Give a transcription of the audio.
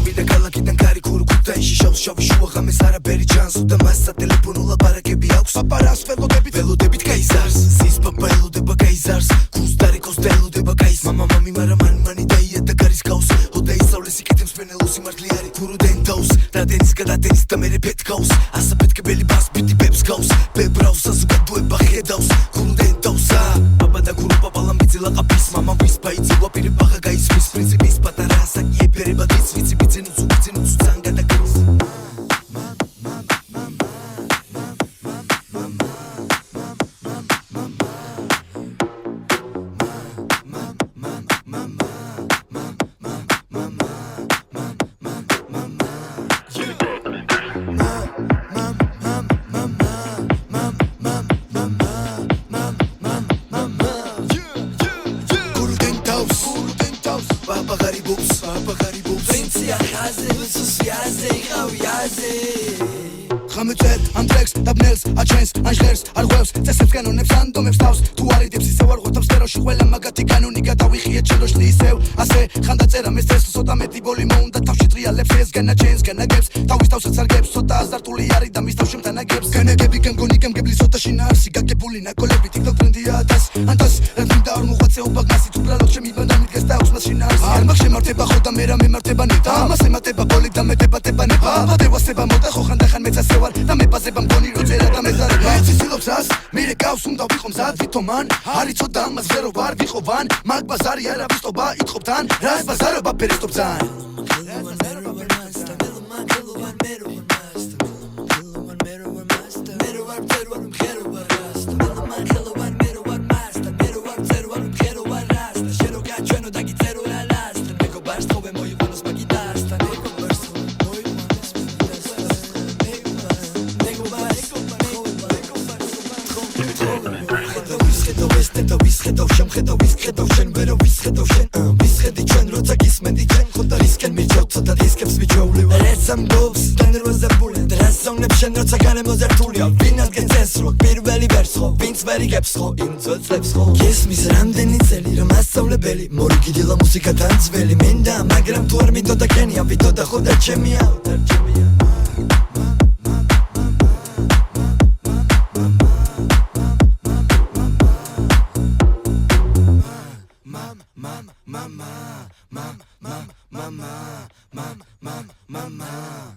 მოვიდა ქალაქიდან კარი ქურქუთაიში შავს შავი შუა ღამეს არაფერი ჩანს და მას სატელეფონო ლაპარაკები აქვს პაპარას ველოდებით გაიზარს ზის პაპა ელოდება გაიზარს კუსტარი კოსტა ელოდება გაიზარს მამა მამი მარა მანი დაია და გარის გავს ჰოდა ისავლეს იკეთებს პენელოსი მართლი არის ქურუდენ დავს დადენის გადადენის და მერე პეთქავს ასაფეთქებელი ბას პიტი ბებს გავს ბებრავს საზოგადოება ხედავს ქურუდენ დავსა პაპა და ქურუ პაპა ლამბიძე ლაყაფის მამა ვის ფაიცი ვაპირებ ბაღა გაისმის პრინციპის პატარა ასაკი ეფერება დის ვიცი ბიძენუცუ ძალიან გადაგერის ხამეწერ ანდრექს დაბნელს აჩენს ანჟლერს არღვევს წესებს კანონებს ანდომებს თავს თუ არიდებს ისევ არ ღვთავს სფეროში ყველა მაგათი კანონი გადავიხიეთ ჩეროშლი ისევ ასე ხან დაწერა მე ეს ცოტა მეტი ბოლი მოუნდა თავში ტრიალებს ეს განაჩენს განაგებს თავის თავსაც არგებს ცოტა აზარტული არის და მის თავში მტანაგებს განაგები განგონი გემგებლის ცოტა შინაარსი გაგებული ნაკოლები TikTok ტრენდია ანტას რადგან არ მოღვაწეობა გასი თუ ბრალოდ შემიბანდა მიდგეს და აქვს მას შინაარსი არ მაგ შემართება ხო და მე რა მემართება ნეტა ამას ემატება ბოლი და მეტება ნება ადევასება მოდა ხო ხან და ხან მეცასე და მეპაზება მგონი როწერა და მეზარება ეს ცდილობს რას მირე გავს უნდა ვიყო მზად ვითომან არის ცოტა ამას ვერო ვარ ვიხოვან მაგ ბაზარი არა ვისტობა ითხოვთან რას ბაზარობა პერესტობ ძალიან ხედავ შემხედავ ის ხედავ შენ ვერო ვის ხედავ შენ ვის ხედი ჩვენ როცა გისმენდი ჩვენ ხოდა რისკენ მიჯავ ცოტა დისკებს მიჯავლივარ ეს ამბობს დანერვაზებული დრასოვნებ შენ როცა განემოზართულია ვინ ადგენ წეს რო პირველი ვერს ხო ვინც ვერ იგებს ხო იმ ძველს ხო გესმის რამდენი წელი რომ ასწავლებელი მორიგიდილა მუსიკა თანძველი მინდა მაგრამ თუ არ მინდოდა კენია ვიდოდა ხო და ჩემია Mama,